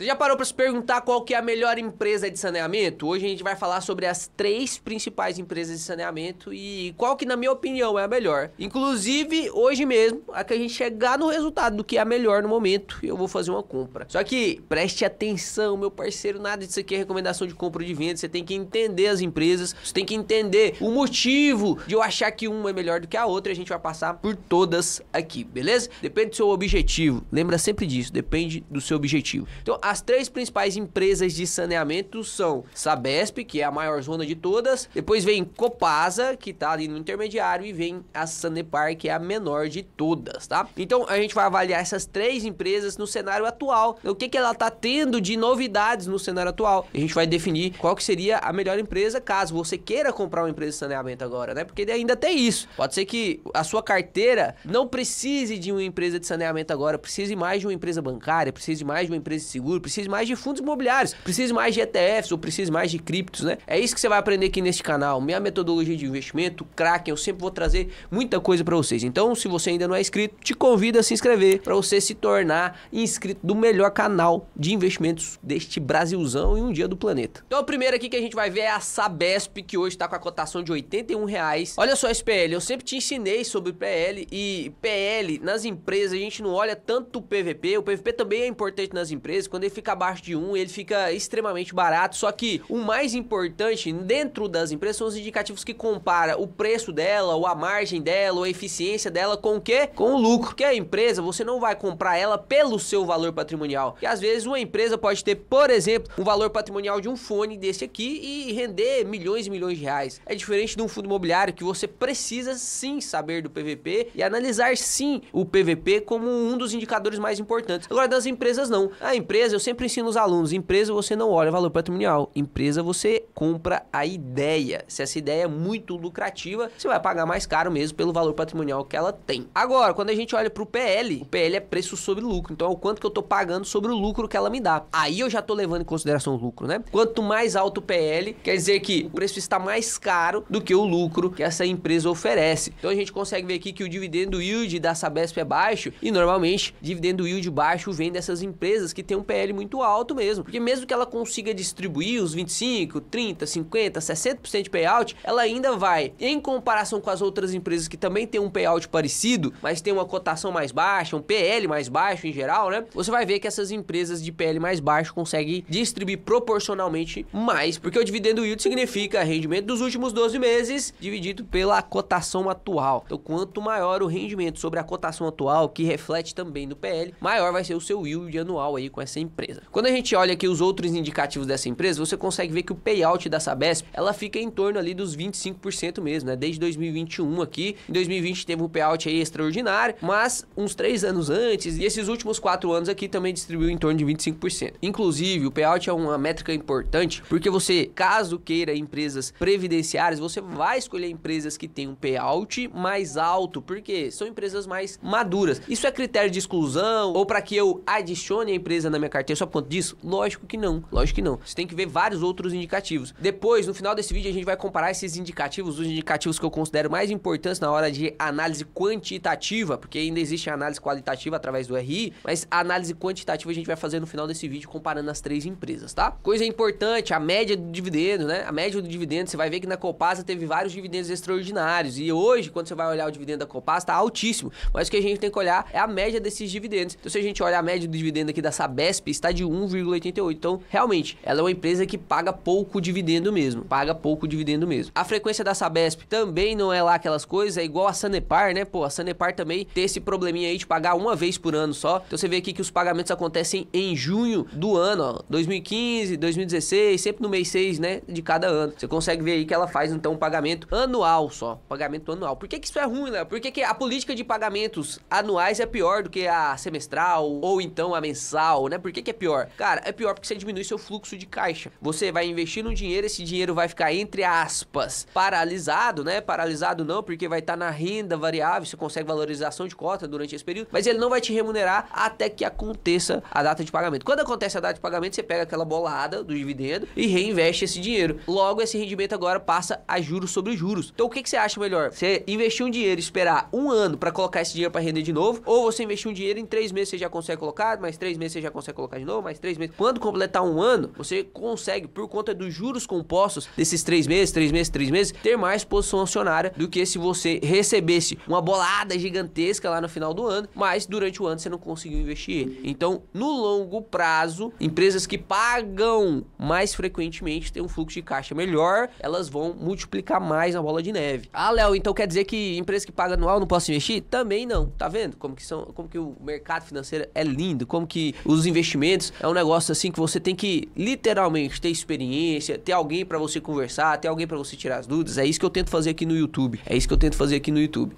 Você já parou para se perguntar qual que é a melhor empresa de saneamento? Hoje a gente vai falar sobre as 3 principais empresas de saneamento e qual que, na minha opinião, é a melhor. Inclusive, hoje mesmo, a que a gente chegar no resultado do que é a melhor no momento, eu vou fazer uma compra. Só que, preste atenção, meu parceiro, nada disso aqui é recomendação de compra ou de venda. Você tem que entender as empresas, você tem que entender o motivo de eu achar que uma é melhor do que a outra e a gente vai passar por todas aqui, beleza? Depende do seu objetivo. Lembra sempre disso, depende do seu objetivo. Então, as 3 principais empresas de saneamento são Sabesp, que é a maior zona de todas, depois vem Copasa, que tá ali no intermediário, e vem a Sanepar, que é a menor de todas, tá? Então, a gente vai avaliar essas 3 empresas no cenário atual, o que ela tá tendo de novidades no cenário atual. A gente vai definir qual que seria a melhor empresa, caso você queira comprar uma empresa de saneamento agora, né? Porque ainda tem isso. Pode ser que a sua carteira não precise de uma empresa de saneamento agora, precise mais de uma empresa bancária, precise mais de uma empresa de seguro, precise mais de fundos imobiliários, precise mais de ETFs ou precise mais de criptos, né? É isso que você vai aprender aqui neste canal. Minha metodologia de investimento, Kraken, eu sempre vou trazer muita coisa para vocês. Então, se você ainda não é inscrito, te convido a se inscrever para você se tornar inscrito do melhor canal de investimentos deste Brasilzão e um dia do planeta. Então, a primeira aqui que a gente vai ver é a Sabesp, que hoje está com a cotação de R$81. Olha só esse PL, eu sempre te ensinei sobre PL e PL nas empresas, a gente não olha tanto o PVP também é importante nas empresas, quando ele fica abaixo de 1, ele fica extremamente barato, só que o mais importante dentro das empresas são os indicativos que compara o preço dela, ou a margem dela, ou a eficiência dela com o quê? Com o lucro, porque a empresa, você não vai comprar ela pelo seu valor patrimonial, que às vezes uma empresa pode ter, por exemplo, um valor patrimonial de um fone desse aqui e render milhões e milhões de reais. É diferente de um fundo imobiliário que você precisa sim saber do PVP e analisar sim o PVP como um dos indicadores mais importantes. Agora, das empresas não. A empresa, eu sempre ensino os alunos, empresa você não olha valor patrimonial, empresa você compra a ideia. Se essa ideia é muito lucrativa, você vai pagar mais caro mesmo pelo valor patrimonial que ela tem. Agora, quando a gente olha pro PL, o PL é preço sobre lucro, então é o quanto que eu tô pagando sobre o lucro que ela me dá. Aí eu já tô levando em consideração o lucro, né? Quanto mais alto o PL, quer dizer que o preço está mais caro do que o lucro que essa empresa oferece. Então a gente consegue ver aqui que o dividendo yield da Sabesp é baixo e normalmente dividendo yield baixo vem dessas empresas que tem um PL muito alto mesmo, porque mesmo que ela consiga distribuir os 25, 30, 50, 60% de payout, ela ainda vai, em comparação com as outras empresas que também tem um payout parecido, mas tem uma cotação mais baixa, um PL mais baixo em geral, né? Você vai ver que essas empresas de PL mais baixo conseguem distribuir proporcionalmente mais, porque o dividendo yield significa rendimento dos últimos 12 meses dividido pela cotação atual. Então, quanto maior o rendimento sobre a cotação atual, que reflete também no PL, maior vai ser o seu yield anual aí com essa empresa. Quando a gente olha aqui os outros indicativos dessa empresa, você consegue ver que o payout da Sabesp, ela fica em torno ali dos 25% mesmo, né? Desde 2021 aqui, em 2020 teve um payout aí extraordinário, mas uns 3 anos antes, e esses últimos 4 anos aqui também distribuiu em torno de 25%. Inclusive, o payout é uma métrica importante, porque você, caso queira empresas previdenciárias, você vai escolher empresas que têm um payout mais alto, porque são empresas mais maduras. Isso é critério de exclusão, ou para que eu adicione a empresa na minha carteira só por conta disso? Lógico que não, lógico que não. Você tem que ver vários outros indicativos. Depois, no final desse vídeo, a gente vai comparar esses indicativos, os indicativos que eu considero mais importantes na hora de análise quantitativa, porque ainda existe a análise qualitativa através do RI, mas a análise quantitativa a gente vai fazer no final desse vídeo comparando as 3 empresas, tá? Coisa importante, a média do dividendo, né? A média do dividendo, você vai ver que na Copasa teve vários dividendos extraordinários, e hoje, quando você vai olhar o dividendo da Copasa, tá altíssimo, mas o que a gente tem que olhar é a média desses dividendos. Então, se a gente olhar a média do dividendo aqui da Sabesp, está de 1,88. Então, realmente, ela é uma empresa que paga pouco dividendo mesmo. Paga pouco dividendo mesmo. A frequência da Sabesp também não é lá aquelas coisas, é igual a Sanepar, né? Pô, a Sanepar também tem esse probleminha aí de pagar uma vez por ano só. Então, você vê aqui que os pagamentos acontecem em junho do ano, ó. 2015, 2016, sempre no mês 6, né? De cada ano. Você consegue ver aí que ela faz, então, um pagamento anual só. Pagamento anual. Por que isso é ruim, né? Por que a política de pagamentos anuais é pior do que a semestral ou então a mensal, né? Por que é pior? Cara, é pior porque você diminui seu fluxo de caixa. Você vai investir no dinheiro, esse dinheiro vai ficar, entre aspas, paralisado, né? Paralisado não, porque vai estar na renda variável, você consegue valorização de cota durante esse período, mas ele não vai te remunerar até que aconteça a data de pagamento. Quando acontece a data de pagamento, você pega aquela bolada do dividendo e reinveste esse dinheiro. Logo, esse rendimento agora passa a juros sobre juros. Então, o que você acha melhor? Você investir um dinheiro e esperar um ano para colocar esse dinheiro para render de novo, ou você investir um dinheiro em 3 meses você já consegue colocar, mais 3 meses você já consegue colocar colocar de novo, mais 3 meses. Quando completar um ano, você consegue, por conta dos juros compostos desses 3 meses, 3 meses, 3 meses, ter mais posição acionária do que se você recebesse uma bolada gigantesca lá no final do ano, mas durante o ano você não conseguiu investir ele. Então, no longo prazo, empresas que pagam mais frequentemente têm um fluxo de caixa melhor, elas vão multiplicar mais a bola de neve. Ah, Léo, então quer dizer que empresa que paga anual não posso investir? Também não. Tá vendo como que o mercado financeiro é lindo, como que os investimentos é um negócio assim que você tem que literalmente ter experiência, ter alguém pra você conversar, ter alguém pra você tirar as dúvidas. É isso que eu tento fazer aqui no YouTube.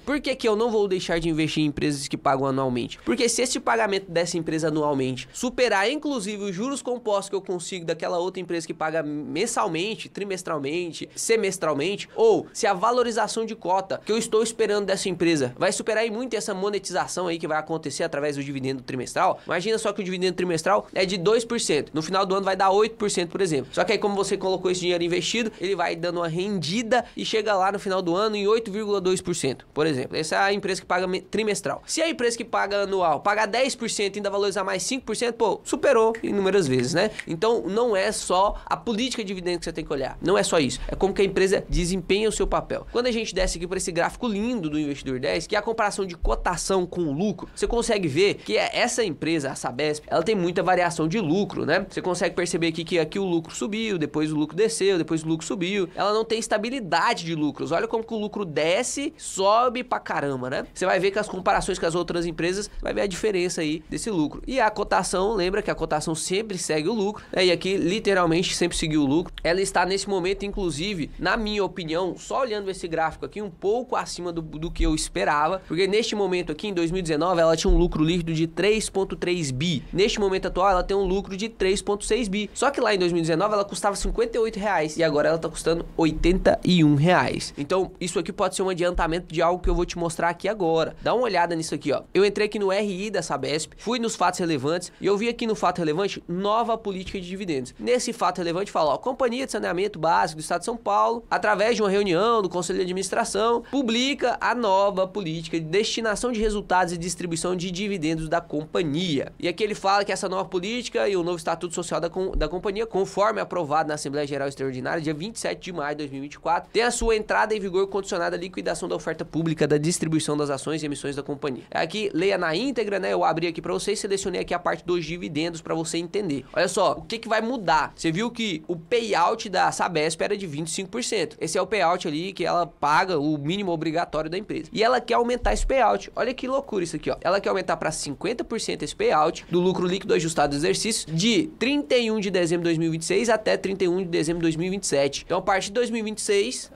Por que eu não vou deixar de investir em empresas que pagam anualmente? Porque se esse pagamento dessa empresa anualmente superar inclusive os juros compostos que eu consigo daquela outra empresa que paga mensalmente, trimestralmente, semestralmente, ou se a valorização de cota que eu estou esperando dessa empresa vai superar muito essa monetização aí que vai acontecer através do dividendo trimestral, imagina só que o dividendo trimestral é de 2%, no final do ano vai dar 8%, por exemplo. Só que aí como você colocou esse dinheiro investido, ele vai dando uma rendida e chega lá no final do ano em 8,2%, por exemplo. Essa é a empresa que paga trimestral. Se a empresa que paga anual pagar 10% e ainda valorizar mais 5%, pô, superou inúmeras vezes, né? Então não é só a política de dividendo que você tem que olhar, não é só isso, é como que a empresa desempenha o seu papel. Quando a gente desce aqui para esse gráfico lindo do Investidor 10, que é a comparação de cotação com o lucro, você consegue ver que essa empresa, a Sabesp, ela tem muita variação de lucro, né? Você consegue perceber aqui que aqui o lucro subiu, depois o lucro desceu, depois o lucro subiu. Ela não tem estabilidade de lucros. Olha como que o lucro desce, sobe pra caramba, né? Você vai ver que as comparações com as outras empresas, vai ver a diferença aí desse lucro. E a cotação, lembra que a cotação sempre segue o lucro, né? E aqui literalmente sempre seguiu o lucro. Ela está nesse momento, inclusive, na minha opinião, só olhando esse gráfico aqui, um pouco acima do que eu esperava, porque neste momento aqui, em 2019, ela tinha um lucro líquido de 3,3 bi. Neste momento atual, ela tem um lucro de 3,6 bi. Só que lá em 2019, ela custava R$58 e agora ela tá custando R$81. Então, isso aqui pode ser um adiantamento de algo que eu vou te mostrar aqui agora. Dá uma olhada nisso aqui, ó. Eu entrei aqui no RI da Sabesp, fui nos fatos relevantes e eu vi aqui no fato relevante nova política de dividendos. Nesse fato relevante fala, ó, Companhia de Saneamento Básico do Estado de São Paulo, através de uma reunião do Conselho de Administração, publica a nova política de destinação de resultados e distribuição de dividendos da companhia. E aqui ele fala que essa nova política e o novo Estatuto Social da companhia, conforme aprovado na Assembleia Geral Extraordinária, dia 27 de maio de 2024, tem a sua entrada em vigor condicionada à liquidação da oferta pública da distribuição das ações e emissões da companhia. Aqui, leia na íntegra, né? Eu abri aqui para vocês, selecionei aqui a parte dos dividendos para você entender. Olha só, o que vai mudar? Você viu que o payout da Sabesp era de 25%. Esse é o payout ali que ela paga, o mínimo obrigatório da empresa. E ela quer aumentar esse payout. Olha que loucura isso aqui, ó. Ela quer aumentar para 50% esse payout do lucro líquido ajustado do exercício de 31 de dezembro de 2026 até 31 de dezembro de 2027. Então, a partir de 2026,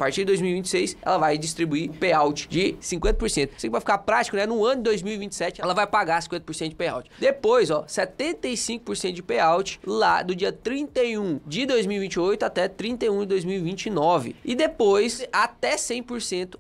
ela vai distribuir payout de 50%. Isso aqui vai ficar prático, né? No ano de 2027, ela vai pagar 50% de payout. Depois, ó, 75% de payout lá do dia 31 de 2028 até 31 de 2029. E depois, até 100%,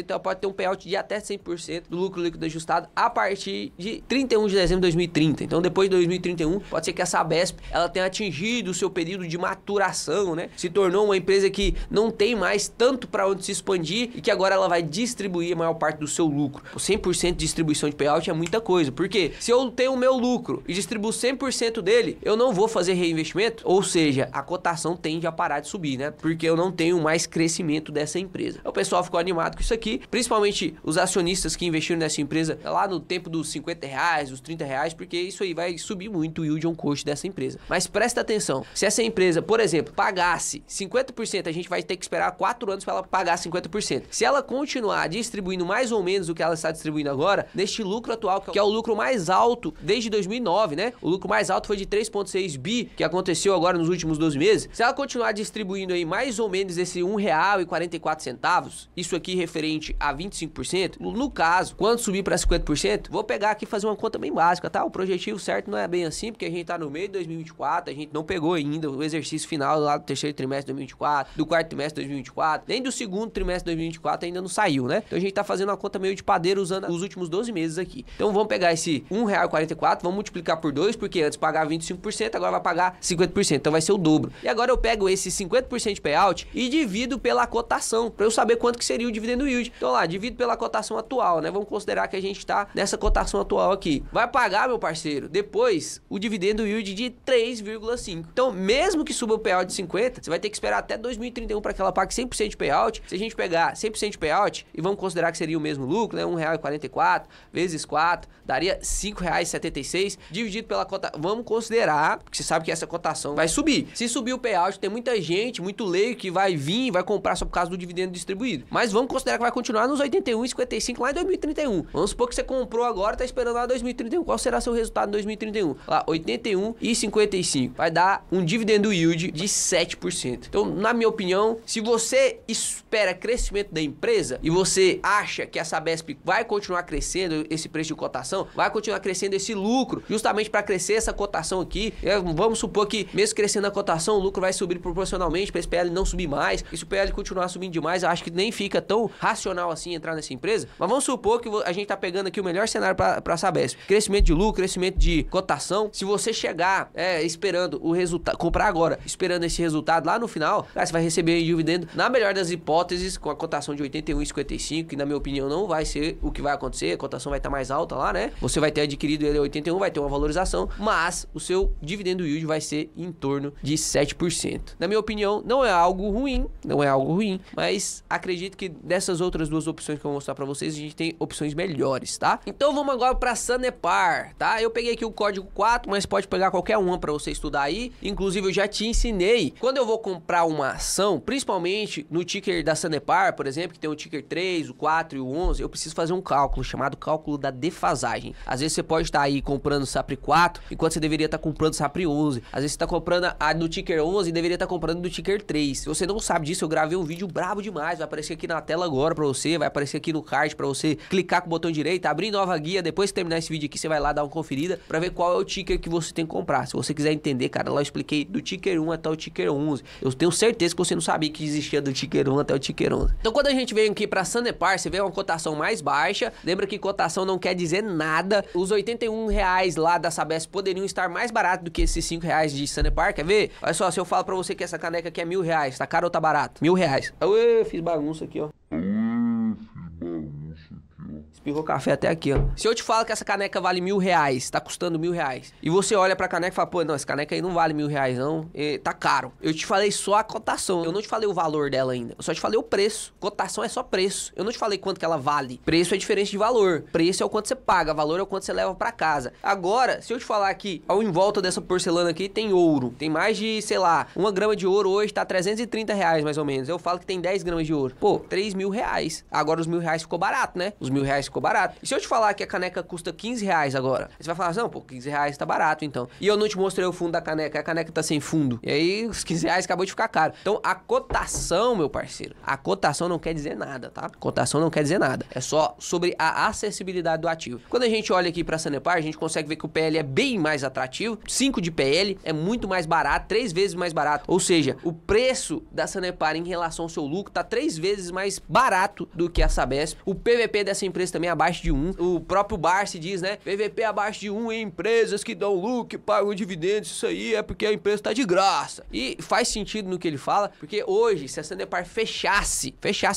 ela pode ter um payout de até 100% do lucro líquido ajustado a partir de 31 de dezembro de 2030. Então, depois de 2031, pode ser que a Sabesp, ela tenha atingido o seu período de maturação, né? Se tornou uma empresa que não tem mais tanto para onde se expandir e que agora ela vai distribuir a maior parte do seu lucro. O 100% de distribuição de payout é muita coisa, porque se eu tenho o meu lucro e distribuo 100% dele, eu não vou fazer reinvestimento, ou seja, a cotação tende a parar de subir, né? Porque eu não tenho mais crescimento dessa empresa. O pessoal ficou animado com isso aqui, principalmente os acionistas que investiram nessa empresa lá no tempo dos R$50, dos R$30, porque isso aí vai subir muito o yield on cost dessa empresa. Mas presta atenção, se essa empresa, por exemplo, pagasse 50%, a gente vai ter que esperar 4 anos para ela pagar 50%. Se ela continuar distribuindo mais ou menos o que ela está distribuindo agora, neste lucro atual, que é o lucro mais alto desde 2009, né? O lucro mais alto foi de 3,6 bi, que aconteceu agora nos últimos 12 meses. Se ela continuar distribuindo aí mais ou menos esse R$1,44, isso aqui referente a 25%, no caso, quando subir para 50%, vou pegar aqui e fazer uma conta bem básica, tá? O projetivo certo não é bem assim, porque a gente tá no meio de 2024, a gente não pegou ainda o exercício final lá do terceiro trimestre de 2024, do quarto trimestre de 2024, nem do segundo trimestre de 2024 ainda não saiu, né? Então a gente tá fazendo uma conta meio de padeiro usando os últimos 12 meses aqui. Então vamos pegar esse R$1,44, vamos multiplicar por 2, porque antes pagava 25%, agora vai pagar 50%, então vai ser o dobro. E agora eu pego esse 50% de payout e divido pela cotação, para eu saber quanto que seria o dividendo yield. Então lá, divido pela cotação atual, né? Vamos considerar que a gente tá nessa cotação atual aqui. Vai pagar, meu parceiro, depois 2022, o dividendo yield de 3,5. Então, mesmo que suba o payout de 50, você vai ter que esperar até 2031 para que ela pague 100% de payout. Se a gente pegar 100% de payout e vamos considerar que seria o mesmo lucro, né? R$1,44 vezes 4, daria R$5,76, dividido pela cota. Vamos considerar, porque você sabe que essa cotação vai subir. Se subir o payout, tem muita gente, muito leigo que vai vir e vai comprar só por causa do dividendo distribuído. Mas vamos considerar que vai continuar nos 81,55 lá em 2031. Vamos supor que você comprou agora, tá esperando lá 2031. Qual será seu resultado em 2031? Lá, 81,55. Vai dar um dividendo yield de 7%. Então, na minha opinião, se você espera crescimento da empresa e você acha que a Sabesp vai continuar crescendo esse preço de cotação, vai continuar crescendo esse lucro, justamente para crescer essa cotação aqui, vamos supor que mesmo crescendo a cotação, o lucro vai subir proporcionalmente para esse PL não subir mais. E se o PL continuar subindo demais, eu acho que nem fica tão racional assim entrar nessa empresa. Mas vamos supor que a gente tá pegando aqui o melhor cenário para a Sabesp. Crescimento de lucro, crescimento de cotação. Se você chegar esperando o resultado, comprar agora, esperando esse resultado lá no final, você vai receber dividendo, na melhor das hipóteses, com a cotação de 81,55, que na minha opinião não vai ser o que vai acontecer, a cotação vai estar mais alta lá, né? Você vai ter adquirido ele a 81, vai ter uma valorização, mas o seu dividendo yield vai ser em torno de 7%. Na minha opinião, não é algo ruim, mas acredito que dessas outras duas opções que eu vou mostrar pra vocês, a gente tem opções melhores, tá? Então vamos agora pra Sanepar, tá? Eu peguei aqui o código 4, mas pode pegar qualquer uma pra você estudar aí. Inclusive eu já te ensinei, quando eu vou comprar uma ação, principalmente no ticker da Sanepar, por exemplo, que tem o ticker 3, o 4 e o 11, eu preciso fazer um cálculo chamado cálculo da defasagem. Às vezes você pode estar aí comprando SAPRE 4, enquanto você deveria estar comprando SAPRE 11. Às vezes você está comprando a do ticker 11 e deveria estar comprando do ticker 3. Se você não sabe disso, eu gravei um vídeo brabo demais, vai aparecer aqui na tela agora pra você, vai aparecer aqui no card pra você clicar com o botão direito, abrir nova guia, depois que terminar esse vídeo aqui, você vai lá dar uma conferida pra ver qual é o ticker que você tem que comprar. Se você quiser entender, cara, lá eu expliquei do ticker 1 até o ticker 11. Eu tenho certeza que você não sabia que existia do ticker 1 até o ticker 11. Então quando a gente vem aqui pra Sanepar, você vê uma cotação mais baixa, lembra que cotação não quer dizer nada. Os R$81 lá da Sabesp poderiam estar mais barato do que esses R$5 de Sanepar, quer ver? Olha só, se eu falo pra você que essa caneca aqui é R$1.000, tá caro ou tá barato? R$1.000. Eu fiz bagunça aqui, ó. Espirrou café até aqui, ó. Se eu te falo que essa caneca vale R$1.000, tá custando R$1.000, e você olha pra caneca e fala, pô, não, essa caneca aí não vale R$1.000 não, tá caro. Eu te falei só a cotação, eu não te falei o valor dela ainda, eu só te falei o preço. Cotação é só preço, eu não te falei quanto que ela vale. Preço é diferente de valor, preço é o quanto você paga, valor é o quanto você leva pra casa. Agora, se eu te falar que ao em volta dessa porcelana aqui tem ouro, tem mais de, sei lá, 1 grama de ouro hoje tá R$330 mais ou menos, eu falo que tem 10 gramas de ouro, pô, R$3.000. Agora os R$1.000 ficou barato, né? Os R$1.000 ficou barato. E se eu te falar que a caneca custa R$15 agora, você vai falar assim, não, pô, R$15 tá barato então. E eu não te mostrei o fundo da caneca, a caneca tá sem fundo. E aí os R$15 acabou de ficar caro. Então a cotação, meu parceiro, a cotação não quer dizer nada, tá? Cotação não quer dizer nada. É só sobre a acessibilidade do ativo. Quando a gente olha aqui pra Sanepar, a gente consegue ver que o PL é bem mais atrativo. 5 de PL é muito mais barato, 3 vezes mais barato. Ou seja, o preço da Sanepar em relação ao seu lucro tá 3 vezes mais barato do que a Sabesp. O PVP dessa empresa também é abaixo de 1. O próprio Barsi diz, né? PVP abaixo de 1 em empresas que dão lucro, pagam dividendos, isso aí é porque a empresa tá de graça. E faz sentido no que ele fala, porque hoje, se a Sanepar fechasse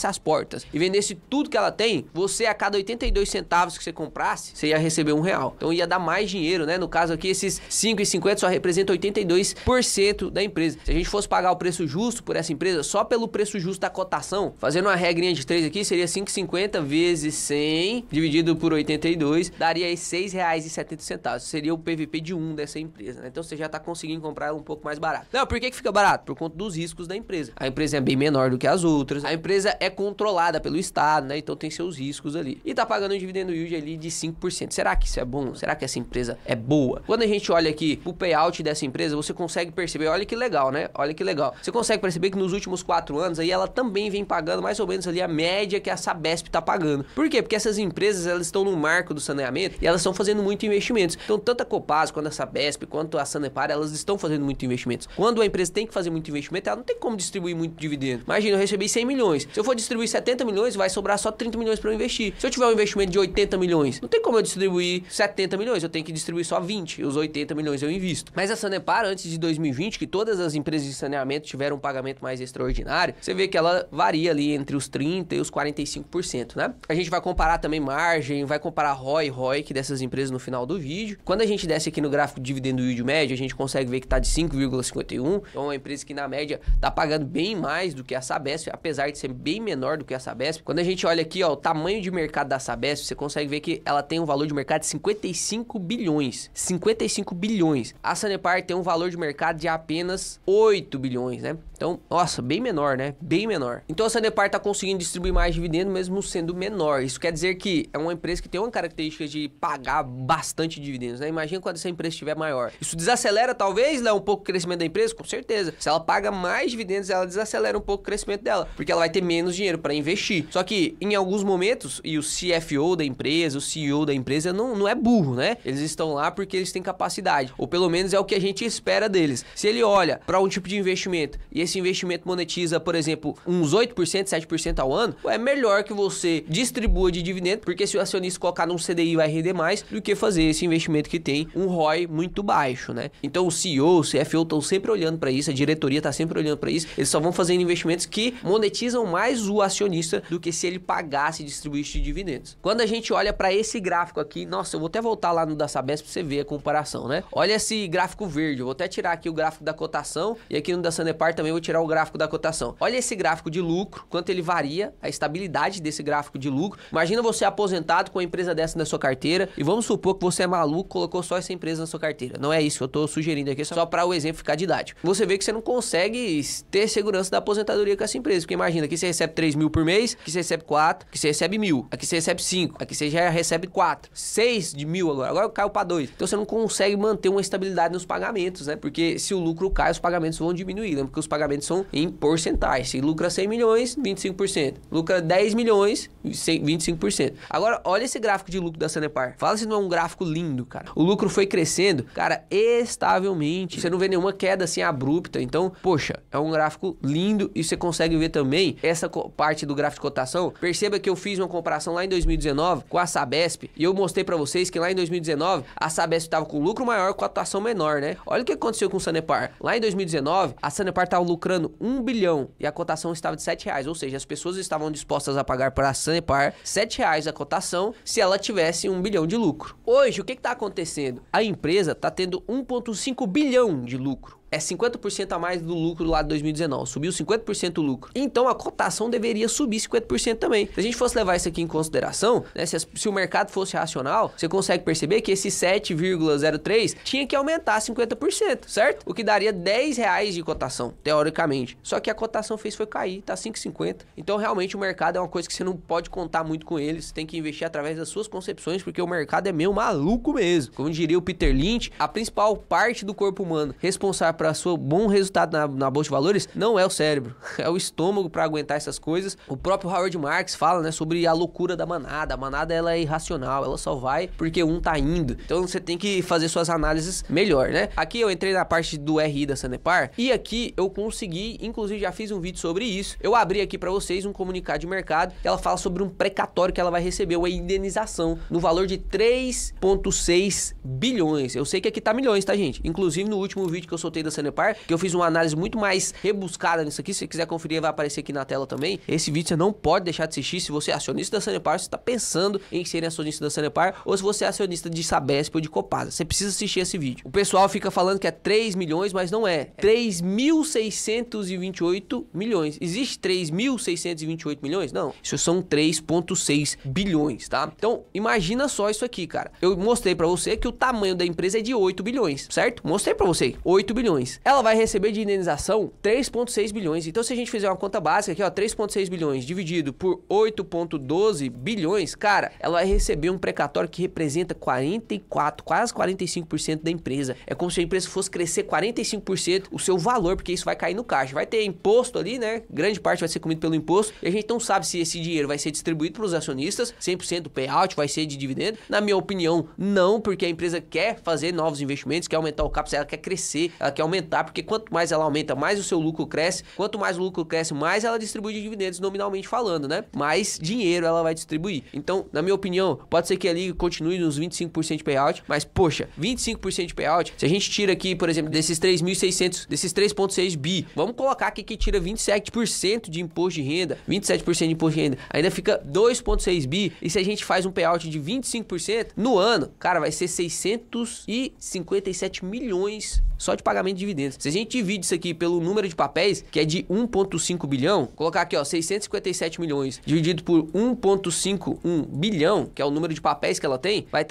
as portas e vendesse tudo que ela tem, você a cada 82 centavos que você comprasse, você ia receber R$1. Então ia dar mais dinheiro, né? No caso aqui, esses 5,50 só representam 82% da empresa. Se a gente fosse pagar o preço justo por essa empresa, só pelo preço justo da cotação, fazendo uma regrinha de 3 aqui, seria 5,50 vezes 100, dividido por 82, daria aí R$6,70. Seria o PVP de 1 dessa empresa, né? Então você já tá conseguindo comprar ela um pouco mais barato. Não, por que fica barato? Por conta dos riscos da empresa. A empresa é bem menor do que as outras, a empresa é controlada pelo Estado, né? Então tem seus riscos ali. E tá pagando um dividendo yield ali de 5%. Será que isso é bom? Será que essa empresa é boa? Quando a gente olha aqui o payout dessa empresa, você consegue perceber, olha que legal, né? Olha que legal. Você consegue perceber que nos últimos 4 anos aí ela também vem pagando mais ou menos ali a média que a Sabesp tá pagando. Por quê? Porque essas empresas, elas estão no marco do saneamento e elas estão fazendo muito investimentos. Então, tanto a Copasa, quanto a Sabesp, quanto a Sanepar, elas estão fazendo muito investimentos. Quando a empresa tem que fazer muito investimento, ela não tem como distribuir muito dividendo. Imagina, eu recebi 100 milhões. Se eu for distribuir 70 milhões, vai sobrar só 30 milhões para eu investir. Se eu tiver um investimento de 80 milhões, não tem como eu distribuir 70 milhões, eu tenho que distribuir só 20. E os 80 milhões eu invisto. Mas a Sanepar, antes de 2020, que todas as empresas de saneamento tiveram um pagamento mais extraordinário, você vê que ela varia ali entre os 30% e os 45%, né? A gente vai comparar também também margem, vai comparar ROI e ROIC dessas empresas no final do vídeo. Quando a gente desce aqui no gráfico de dividendo yield médio, a gente consegue ver que tá de 5,51. Então é uma empresa que na média tá pagando bem mais do que a Sabesp, apesar de ser bem menor do que a Sabesp. Quando a gente olha aqui, ó, o tamanho de mercado da Sabesp, você consegue ver que ela tem um valor de mercado de 55 bilhões. 55 bilhões. A Sanepar tem um valor de mercado de apenas 8 bilhões, né? Então, nossa, bem menor, né? Bem menor. Então a Sanepar tá conseguindo distribuir mais dividendo mesmo sendo menor. Isso quer dizer que é uma empresa que tem uma característica de pagar bastante dividendos, né? Imagina quando essa empresa estiver maior. Isso desacelera talvez, né, um pouco o crescimento da empresa? Com certeza. Se ela paga mais dividendos, ela desacelera um pouco o crescimento dela, porque ela vai ter menos dinheiro para investir. Só que em alguns momentos, e o CFO da empresa, o CEO da empresa não é burro, né? Eles estão lá porque eles têm capacidade, ou pelo menos é o que a gente espera deles. Se ele olha para um tipo de investimento e esse investimento monetiza, por exemplo, uns 8%, 7% ao ano, é melhor que você distribua de dividendo, porque se o acionista colocar num CDI vai render mais do que fazer esse investimento que tem um ROI muito baixo, né? Então o CEO, o CFO estão sempre olhando para isso, a diretoria está sempre olhando para isso, eles só vão fazendo investimentos que monetizam mais o acionista do que se ele pagasse e distribuísse de dividendos. Quando a gente olha para esse gráfico aqui, nossa, eu vou até voltar lá no da Sabesp para você ver a comparação, né? Olha esse gráfico verde, eu vou até tirar aqui o gráfico da cotação e aqui no da Sanepar também vou tirar o gráfico da cotação. Olha esse gráfico de lucro, quanto ele varia, a estabilidade desse gráfico de lucro. Imagina você aposentado com uma empresa dessa na sua carteira e vamos supor que você é maluco, colocou só essa empresa na sua carteira. Não é isso que eu tô sugerindo aqui, só para o exemplo ficar didático. Você vê que você não consegue ter segurança da aposentadoria com essa empresa, porque imagina, aqui você recebe 3 mil por mês, aqui você recebe 4, aqui você recebe 1.000, aqui você recebe 5, aqui você já recebe 4, 6 de 1.000 agora caiu para 2. Então você não consegue manter uma estabilidade nos pagamentos, né? Porque se o lucro cai, os pagamentos vão diminuir, né? Porque os pagamentos são em porcentagem. Se lucra 100 milhões, 25%. Lucra 10 milhões, 25%. Agora, olha esse gráfico de lucro da Sanepar. Fala se não é um gráfico lindo, cara. O lucro foi crescendo, cara, estavelmente. Você não vê nenhuma queda assim abrupta. Então, poxa, é um gráfico lindo e você consegue ver também essa parte do gráfico de cotação. Perceba que eu fiz uma comparação lá em 2019 com a Sabesp e eu mostrei pra vocês que lá em 2019 a Sabesp tava com lucro maior, cotação menor, né? Olha o que aconteceu com o Sanepar. Lá em 2019, a Sanepar tava lucrando 1 bilhão e a cotação estava de R$7, ou seja, as pessoas estavam dispostas a pagar para a Sanepar R$7 a cotação se ela tivesse 1 bilhão de lucro. Hoje, o que está acontecendo? A empresa está tendo 1,5 bilhão de lucro. É 50% a mais do lucro lá de 2019. Subiu 50% o lucro. Então a cotação deveria subir 50% também. Se a gente fosse levar isso aqui em consideração, né, se o mercado fosse racional, você consegue perceber que esse 7,03 tinha que aumentar 50%, certo? O que daria R$10 de cotação, teoricamente. Só que a cotação foi cair, tá 5,50. Então realmente o mercado é uma coisa que você não pode contar muito com ele. Você tem que investir através das suas concepções, porque o mercado é meio maluco mesmo. Como diria o Peter Lynch, a principal parte do corpo humano responsável para seu bom resultado na bolsa de valores não é o cérebro, é o estômago para aguentar essas coisas. O próprio Howard Marks fala, né, sobre a loucura da manada. A manada, ela é irracional, ela só vai porque um tá indo. Então você tem que fazer suas análises melhor, né? Aqui eu entrei na parte do RI da Sanepar e aqui eu consegui, inclusive já fiz um vídeo sobre isso. Eu abri aqui para vocês um comunicado de mercado que ela fala sobre um precatório que ela vai receber, uma indenização no valor de 3,6 bilhões. Eu sei que aqui tá milhões, tá, gente? Inclusive no último vídeo que eu soltei da Sanepar, que eu fiz uma análise muito mais rebuscada nisso aqui. Se você quiser conferir, vai aparecer aqui na tela também. Esse vídeo você não pode deixar de assistir. Se você é acionista da Sanepar, você está pensando em ser acionista da Sanepar, ou se você é acionista de Sabesp ou de Copasa, você precisa assistir esse vídeo. O pessoal fica falando que é 3 milhões, mas não é. 3.628 milhões. Existe 3.628 milhões? Não. Isso são 3,6 bilhões, tá? Então, imagina só isso aqui, cara. Eu mostrei pra você que o tamanho da empresa é de 8 bilhões, certo? Mostrei pra você. 8 bilhões. Ela vai receber de indenização 3,6 bilhões. Então, se a gente fizer uma conta básica aqui, ó, 3,6 bilhões dividido por 8,12 bilhões, cara, ela vai receber um precatório que representa 44, quase 45% da empresa. É como se a empresa fosse crescer 45% o seu valor, porque isso vai cair no caixa. Vai ter imposto ali, né? Grande parte vai ser comido pelo imposto. E a gente não sabe se esse dinheiro vai ser distribuído para os acionistas, 100% do payout vai ser de dividendo. Na minha opinião, não, porque a empresa quer fazer novos investimentos, quer aumentar o capital, ela quer crescer, ela quer aumentar, porque quanto mais ela aumenta, mais o seu lucro cresce. Quanto mais o lucro cresce, mais ela distribui de dividendos, nominalmente falando, né? Mais dinheiro ela vai distribuir. Então, na minha opinião, pode ser que ali continue nos 25% de payout, mas, poxa, 25% de payout, se a gente tira aqui, por exemplo, desses 3.600, desses 3,6 bi, vamos colocar aqui que tira 27% de imposto de renda, 27% de imposto de renda, ainda fica 2,6 bi, e se a gente faz um payout de 25%, no ano, cara, vai ser 657 milhões só de pagamento de dividendos. Se a gente divide isso aqui pelo número de papéis, que é de 1,5 bilhão, colocar aqui, ó, 657 milhões dividido por 1,51 bilhão, que é o número de papéis que ela tem, vai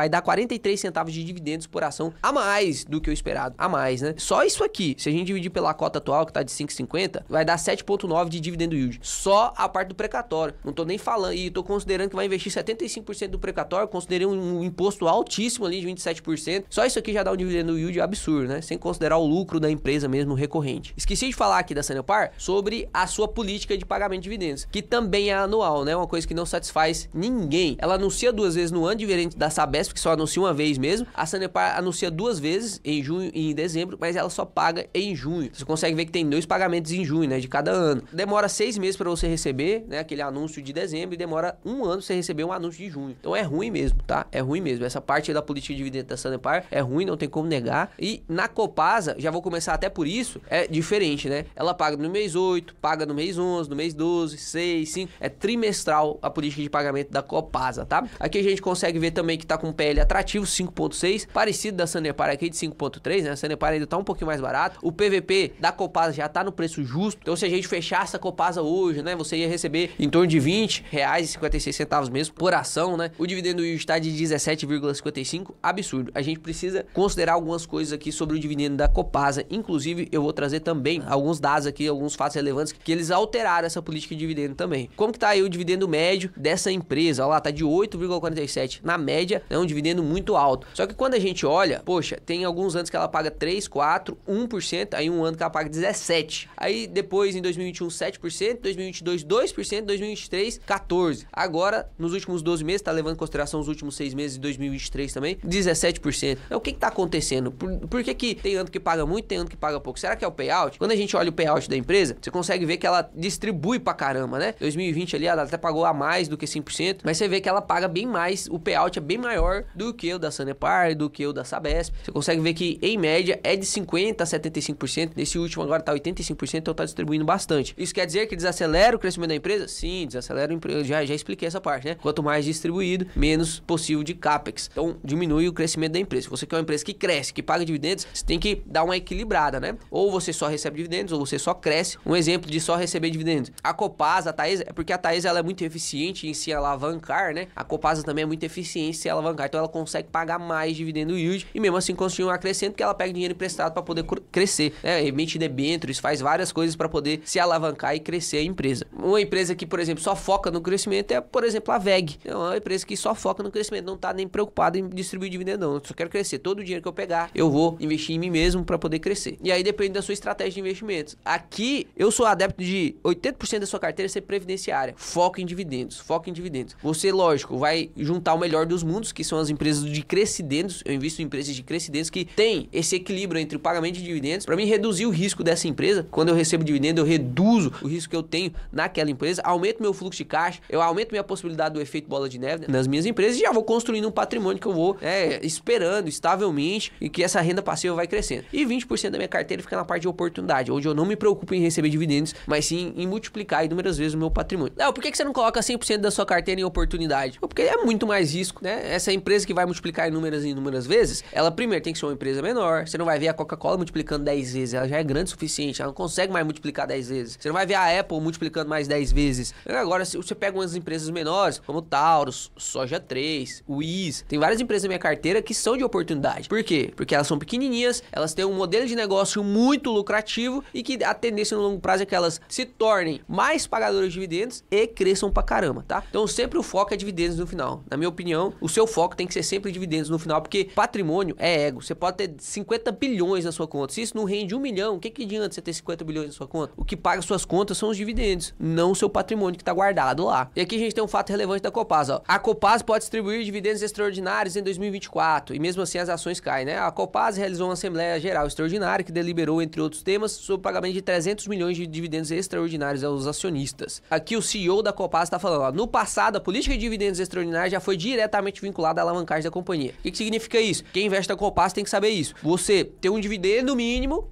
dar 43 centavos de dividendos por ação a mais do que o esperado. A mais, né? Só isso aqui, se a gente dividir pela cota atual, que tá de 5,50, vai dar 7,9 de dividendo yield. Só a parte do precatório. Não tô nem falando, e tô considerando que vai investir 75% do precatório, considerei um imposto altíssimo ali de 27%. Só isso aqui já dá um dividendo yield absurdo, né? Sem considerar o lucro da empresa mesmo recorrente. Esqueci de falar aqui da Sanepar sobre a sua política de pagamento de dividendos, que também é anual, né? Uma coisa que não satisfaz ninguém. Ela anuncia 2 vezes no ano, diferente da Sabesp, que só anuncia uma vez mesmo. A Sanepar anuncia 2 vezes, em junho e em dezembro, mas ela só paga em junho. Você consegue ver que tem 2 pagamentos em junho, né? De cada ano. Demora 6 meses para você receber, né? Aquele anúncio de dezembro, e demora 1 ano pra você receber um anúncio de junho. Então é ruim mesmo, tá? É ruim mesmo. Essa parte aí da política de dividendo da Sanepar é ruim, não tem como negar. E na Copasa, já vou começar até por isso, é diferente, né? Ela paga no mês 8, paga no mês 11, no mês 12, 6, 5. É trimestral a política de pagamento da Copasa, tá? Aqui a gente consegue ver também que tá com PL atrativo, 5,6, parecido da Sanepar aqui de 5,3, né? A Sanepar ainda tá um pouquinho mais barato. O PVP da Copasa já tá no preço justo. Então, se a gente fechasse a Copasa hoje, né? Você ia receber em torno de R$20,56 mesmo por ação, né? O dividendo yield está de 17,55, absurdo. A gente precisa considerar algumas coisas aqui sobre o dividendo da Copasa. Inclusive, eu vou trazer também alguns dados aqui, alguns fatos relevantes que eles alteraram essa política de dividendo também. Como que tá aí o dividendo médio dessa empresa? Olha lá, tá de 8,47. Na média, é um dividendo muito alto. Só que quando a gente olha, poxa, tem alguns anos que ela paga 3, 4, 1%, aí um ano que ela paga 17%. Aí depois, em 2021, 7%, 2022, 2%, 2023, 14%. Agora, nos últimos 12 meses, tá levando em consideração os últimos 6 meses de 2023 também, 17%. Então, o que que tá acontecendo? Por que tem ano que paga muito, tem ano que paga pouco? Será que é o payout? Quando a gente olha o payout da empresa, você consegue ver que ela distribui pra caramba, né? 2020 ali, ela até pagou a mais do que 5%, mas você vê que ela paga bem mais, o payout é bem maior do que o da Sanepar, do que o da Sabesp. Você consegue ver que, em média, é de 50% a 75%. Nesse último agora tá 85%, então tá distribuindo bastante. Isso quer dizer que desacelera o crescimento da empresa? Sim, desacelera o emprego. Já expliquei essa parte, né? Quanto mais distribuído, menos possível de capex. Então, diminui o crescimento da empresa. Se você quer uma empresa que cresce, que paga dividendos, você tem que dar uma equilibrada, né? Ou você só recebe dividendos, ou você só cresce. Um exemplo de só receber dividendos. A Copasa, a Taesa, é porque a Taesa ela é muito eficiente em se alavancar, né? A Copasa também é muito eficiente em se alavancar. Então, ela consegue pagar mais dividendo yield e mesmo assim continuar crescendo, porque ela pega dinheiro emprestado para poder crescer, né? Emite debêntures, faz várias coisas para poder se alavancar e crescer a empresa. Uma empresa que, por exemplo, só foca no crescimento é, por exemplo, a WEG. É uma empresa que só foca no crescimento, não tá nem preocupada em distribuir dividendo, não. Eu só quero crescer. Todo o dinheiro que eu pegar, eu vou investir em mim mesmo para poder crescer. E aí depende da sua estratégia de investimentos. Aqui, eu sou adepto de 80% da sua carteira ser previdenciária. Foco em dividendos. Foco em dividendos. Você, lógico, vai juntar o melhor dos mundos, que são as empresas de crescidendos. Eu invisto em empresas de crescidendos que tem esse equilíbrio entre o pagamento de dividendos. Para mim, reduzir o risco dessa empresa. Quando eu recebo dividendo, eu reduzo o risco que eu tenho naquela empresa. Aumento meu fluxo de caixa. Eu aumento minha possibilidade do efeito bola de neve nas minhas empresas e já vou construindo um patrimônio que eu vou esperando estavelmente e que essa renda passiva vai crescendo. E 20% da minha carteira fica na parte de oportunidade, onde eu não me preocupo em receber dividendos, mas sim em multiplicar inúmeras vezes o meu patrimônio. Não, por que você não coloca 100% da sua carteira em oportunidade? Porque é muito mais risco, né? Essa empresa que vai multiplicar inúmeras vezes, ela primeiro tem que ser uma empresa menor. Você não vai ver a Coca-Cola multiplicando 10 vezes, ela já é grande o suficiente, ela não consegue mais multiplicar 10 vezes. Você não vai ver a Apple multiplicando mais 10 vezes. Agora, se você pega umas empresas menores, como Taurus, Soja 3, Wiz, tem várias empresas na minha carteira que são de oportunidade. Por quê? Porque elas são pequenininhas, elas têm um modelo de negócio muito lucrativo e que a tendência no longo prazo é que elas se tornem mais pagadoras de dividendos e cresçam pra caramba, tá? Então sempre o foco é dividendos no final. Na minha opinião, o seu foco tem que ser sempre dividendos no final, porque patrimônio é ego. Você pode ter 50 bilhões na sua conta. Se isso não rende 1 milhão, o que adianta você ter 50 bilhões na sua conta? O que paga suas contas são os dividendos, não o seu patrimônio que tá guardado lá. E aqui a gente tem um fato relevante da Copasa, ó. A Copasa pode distribuir dividendos extraordinários em 2024 e mesmo assim as ações caem, né? A Copasa realizou realizou uma Assembleia Geral Extraordinária que deliberou, entre outros temas, sobre o pagamento de 300 milhões de dividendos extraordinários aos acionistas. Aqui o CEO da Copasa está falando, ó, no passado a política de dividendos extraordinários já foi diretamente vinculada à alavancagem da companhia. O que significa isso? Quem investe na Copasa tem que saber isso. Você tem um dividendo mínimo,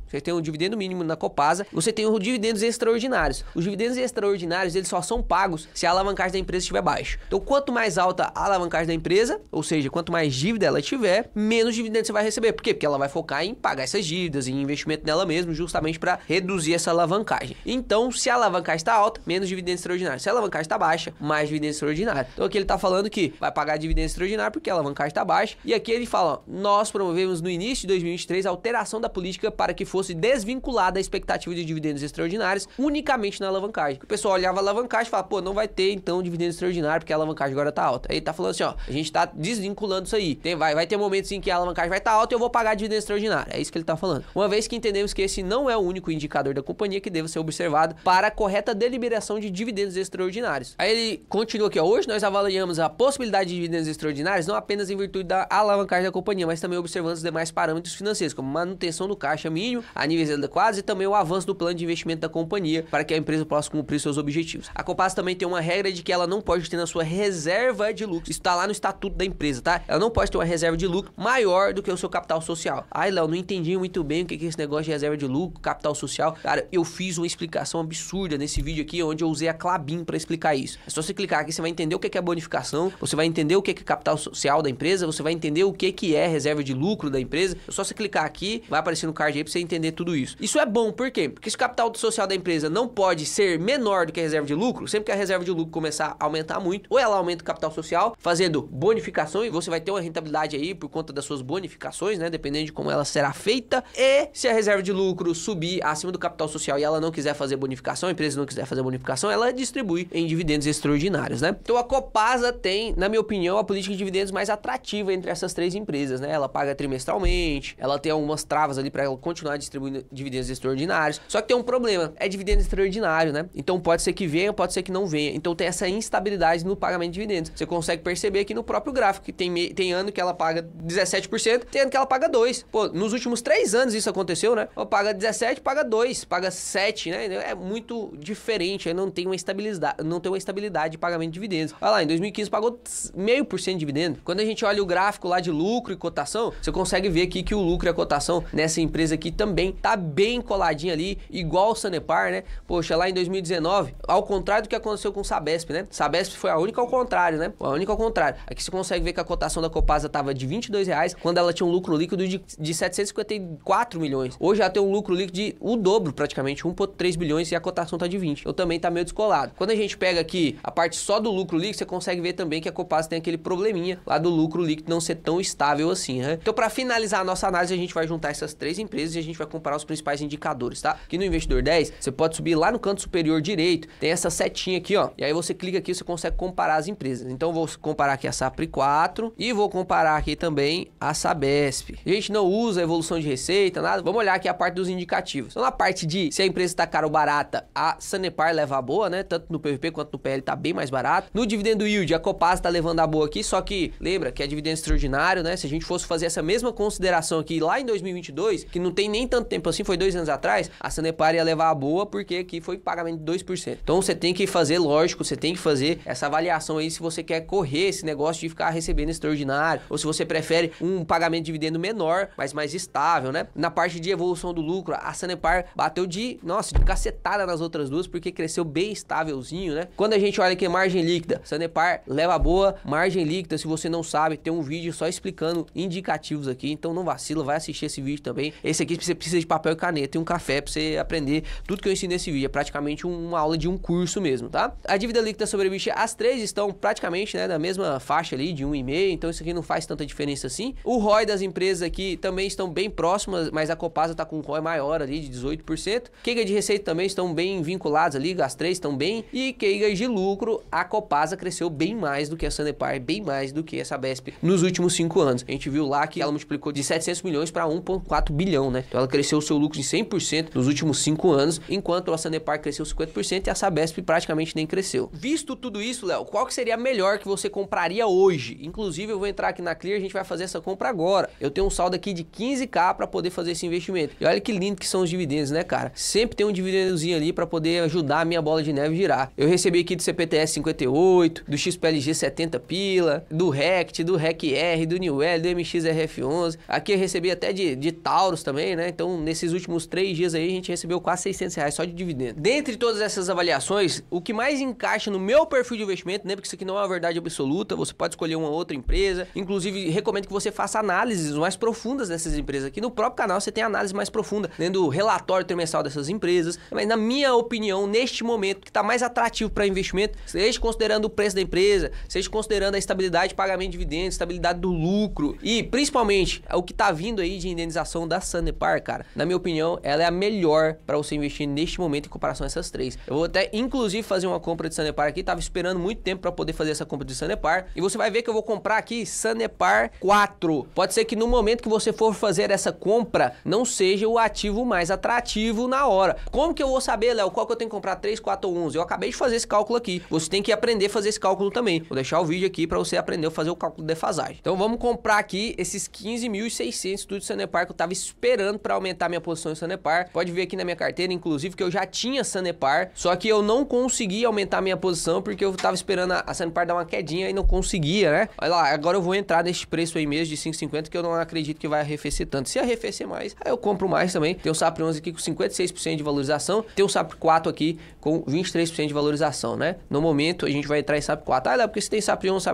na Copasa, você tem os dividendos extraordinários. Os dividendos extraordinários, eles só são pagos se a alavancagem da empresa estiver baixa. Então, quanto mais alta a alavancagem da empresa, ou seja, quanto mais dívida ela tiver, menos dividendos você vai receber. Por quê? Porque ela vai focar em pagar essas dívidas, em investimento nela mesma, justamente para reduzir essa alavancagem. Então, se a alavancagem está alta, menos dividendos extraordinários. Se a alavancagem está baixa, mais dividendos extraordinários. Então, aqui ele está falando que vai pagar dividendos extraordinários porque a alavancagem está baixa. E aqui ele fala, ó, nós promovemos no início de 2023 a alteração da política para que fosse desvinculada a expectativa de dividendos extraordinários unicamente na alavancagem. O pessoal olhava a alavancagem e falava, pô, não vai ter então dividendo extraordinário porque a alavancagem agora tá alta. Aí ele tá falando assim, ó, a gente tá desvinculando isso aí. Vai ter momentos em que a alavancagem vai estar alta e eu vou pagar dividendo extraordinário. É isso que ele tá falando. Uma vez que entendemos que esse não é o único indicador da companhia que deve ser observado para a correta deliberação de dividendos extraordinários. Aí ele continua aqui, ó, hoje nós avaliamos a possibilidade de dividendos extraordinários não apenas em virtude da alavancagem da companhia, mas também observando os demais parâmetros financeiros, como manutenção do caixa mínimo, a níveis adequados e também o avanço do plano de investimento da companhia para que a empresa possa cumprir seus objetivos. A Copasa também tem uma regra de que ela não pode ter na sua reserva de lucro. Isso tá lá no estatuto da empresa, tá? Ela não pode ter uma reserva de lucro maior do que o seu capital social. Ai, Léo, não entendi muito bem o que é esse negócio de reserva de lucro, capital social. Cara, eu fiz uma explicação absurda nesse vídeo aqui, onde eu usei a Klabin para explicar isso. É só você clicar aqui, você vai entender o que é bonificação, você vai entender o que é capital social da empresa, você vai entender o que é reserva de lucro da empresa. É só você clicar aqui, vai aparecer no card aí pra você entender tudo isso. Isso é bom, por quê? Porque se o capital social da empresa não pode ser menor do que a reserva de lucro, sempre que a reserva de lucro começar a aumentar muito, ou ela aumenta o capital social, fazendo bonificação, e você vai ter uma rentabilidade aí por conta das suas bonificações, né? Dependendo de como ela será feita. E se a reserva de lucro subir acima do capital social e ela não quiser fazer bonificação, a empresa não quiser fazer bonificação, ela distribui em dividendos extraordinários, né? Então a Copasa tem, na minha opinião, a política de dividendos mais atrativa entre essas três empresas, né? Ela paga trimestralmente, ela tem algumas travas ali para ela continuar distribuindo dividendos extraordinários. Só que tem um problema, é dividendo extraordinário, né? Então pode ser que venha, pode ser que não venha. Então tem essa instabilidade no pagamento de dividendos. Você consegue perceber aqui no próprio gráfico que tem ano que ela paga 17%, tem ano que ela paga 2%. Pô, nos últimos 3 anos isso aconteceu, né? Ela paga 17, paga 2, paga 7, né? É muito diferente, aí não tem uma estabilidade de pagamento de dividendos. Olha lá, em 2015 pagou 0,5% de dividendo. Quando a gente olha o gráfico lá de lucro e cotação, você consegue ver aqui que o lucro e a cotação nessa empresa aqui também tá bem coladinho ali, igual o Sanepar, né? Poxa, lá em 2019, ao contrário do que aconteceu com o Sabesp, né? Sabesp foi a única ao contrário, né? A única ao contrário. Aqui você consegue ver que a cotação da Copasa tava de R$22, quando ela tinha um lucro líquido de 754 milhões. Hoje ela tem um lucro líquido de o dobro, praticamente, 1,3 bilhões e a cotação tá de 20. Então também tá meio descolado. Quando a gente pega aqui a parte só do lucro líquido, você consegue ver também que a Copasa tem aquele probleminha lá do lucro líquido não ser tão estável assim, né? Então, para finalizar a nossa análise, a gente vai juntar essas três empresas e a gente vai comparar os principais indicadores, tá? Aqui no Investidor 10, você pode subir lá no canto superior direito, tem essa setinha aqui, ó, e aí você clica aqui, você consegue comparar as empresas. Então, eu vou comparar aqui a Sapri 4 e vou comparar aqui também a Sabesp. A gente não usa evolução de receita, nada. Vamos olhar aqui a parte dos indicativos. Então, na parte de se a empresa está cara ou barata, a Sanepar leva a boa, né? Tanto no PVP quanto no PL tá bem mais barato. No dividendo yield, a Copasa tá levando a boa aqui, só que lembra que é dividendo extraordinário, né? Se a gente fosse fazer essa mesma consideração aqui lá em 2022, que não tem nem tanto tempo assim, foi 2 anos atrás, a Sanepar ia levar a boa porque aqui foi pagamento de 2%. Então você tem que fazer, lógico, você tem que fazer essa avaliação aí se você quer correr esse negócio de ficar recebendo extraordinário, ou se você prefere um pagamento de dividendo menor, mas mais estável, né? Na parte de evolução do lucro, a Sanepar bateu de cacetada nas outras duas, porque cresceu bem estávelzinho, né? Quando a gente olha aqui margem líquida, Sanepar leva a boa, margem líquida, se você não sabe, tem um vídeo só explicando indicativos aqui, então não vacila, vai assistir esse vídeo também. Esse aqui você precisa de papel e caneta e um café pra você aprender tudo que eu ensino nesse vídeo, é praticamente uma aula de um curso mesmo, tá? A dívida líquida sobre EBITDA, as três estão praticamente, né, na mesma faixa ali de 1,5, então isso aqui não faz tanta diferença assim. O ROI das empresas aqui também estão bem próximas, mas a Copasa tá com um ROI maior ali de 18%. QIGA de receita também estão bem vinculados ali, as três estão bem, e QIGA de lucro, a Copasa cresceu bem mais do que a Sanepar, bem mais do que a Sabesp nos últimos 5 anos. A gente viu lá que ela multiplicou de 700 milhões para 1,4 bilhão, né? Então ela cresceu o seu lucro em 100% nos últimos 5 anos, enquanto a Sanepar cresceu 50% e a Sabesp praticamente nem cresceu. Visto tudo isso, Léo, qual que seria a melhor que você compraria hoje? Inclusive eu vou entrar aqui na Clear, a gente vai fazer essa compra agora. Eu tenho um saldo aqui de 15k para poder fazer esse investimento. E olha que lindo que são os dividendos, né, cara? Sempre tem um dividendozinho ali para poder ajudar a minha bola de neve a girar. Eu recebi aqui do CPTS 58, do XPLG 70 pila, do RECT, do REC-R, do New L, do MXRF11. Aqui eu recebi até de Taurus também, né? Então, nesses últimos 3 dias aí, a gente recebeu quase 600 reais só de dividendo. Dentre todas essas avaliações, o que mais encaixa no meu perfil de investimento, lembra que isso aqui não é uma verdade absoluta, você pode escolher uma outra empresa. Inclusive, recomendo que você faça análises mais profundas dessas empresas. Aqui no próprio canal você tem análise mais profunda, lendo o relatório trimestral dessas empresas. Mas na minha opinião, neste momento, que está mais atrativo para investimento, seja considerando o preço da empresa, seja considerando a estabilidade de pagamento de dividendos, estabilidade do lucro e principalmente o que está vindo aí de indenização da Sanepar, cara, na minha opinião, ela é a melhor para você investir neste momento em comparação a essas três. Eu vou até, inclusive, fazer uma compra de Sanepar aqui, tava esperando muito tempo para poder fazer essa compra de Sanepar, e você vai ver que eu vou comprar aqui Sanepar 4. Pode ser que no momento que você for fazer essa compra, não seja o ativo mais atrativo na hora. Como que eu vou saber, Léo, qual que eu tenho que comprar, 3, 4 ou 11? Eu acabei de fazer esse cálculo aqui. Você tem que aprender a fazer esse cálculo também. Vou deixar o vídeo aqui para você aprender a fazer o cálculo de defasagem. Então vamos comprar aqui esses 15.600 tudo de Sanepar que eu tava esperando para aumentar minha posição em Sanepar. Pode ver aqui na minha carteira, inclusive, que eu já tinha Sanepar, só que eu não consegui aumentar minha posição porque eu tava esperando a Sanepar dar uma quedinha e não conseguia, né? Olha lá, agora eu vou entrar neste preço aí mesmo de 5,50 que eu não acredito que vai arrefecer tanto. Se arrefecer mais, aí eu compro mais também. Tem o SAPR 11 aqui com 56% de valorização, tem o SAPR 4 aqui com 23% de valorização, né? No momento a gente vai entrar em SAPR 4. Ah, porque se tem SAPR 11,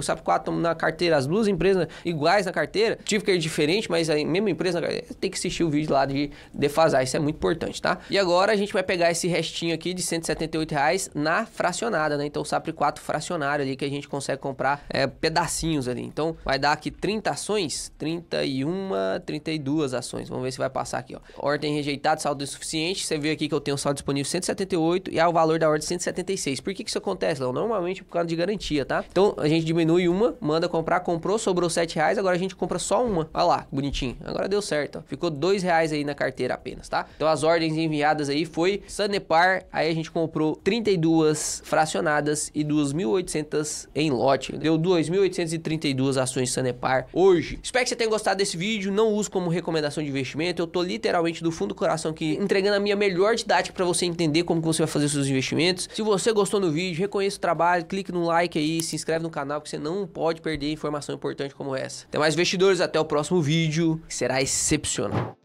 SAPR 4 na carteira, as duas empresas iguais na carteira, tive que ir diferente, mas a mesma empresa na carteira, tem que assistir o vídeo lá de defasar, isso é muito importante, tá? E agora a gente vai pegar esse restinho aqui de R$178 na fracionada, né? Então o SAPR 4 fracionário ali que a gente consegue comprar pedacinhos ali. Então vai dar aqui 30 ações, 31, 32 ações. Vamos ver se vai passar aqui, ó. Ordem rejeitada, saldo insuficiente. Você vê aqui que eu tenho um saldo disponível 178 e o valor da ordem 176. Por que isso acontece, Léo? Normalmente por causa de garantia, tá? Então a gente diminui uma, manda comprar, comprou, sobrou R$7, agora a gente compra só uma. Olha lá, bonitinho. Agora deu certo, ó. Ficou R$2 aí na carteira apenas, tá? Então as ordens enviadas aí foi Sanepar, aí a gente comprou 32 fracionadas e 2.800 em lote. Deu 2.832 ações Sanepar hoje. Espero que você tenha gostado desse vídeo. Não uso como recomendação de investimento. Eu tô literalmente do fundo do coração aqui entregando a minha melhor didática para você entender como que você vai fazer seus investimentos. Se você gostou do vídeo, reconheça o trabalho, clique no like aí, se inscreve no canal, porque você não pode perder informação importante como essa. Até mais, investidores, até o próximo vídeo, que será excepcional.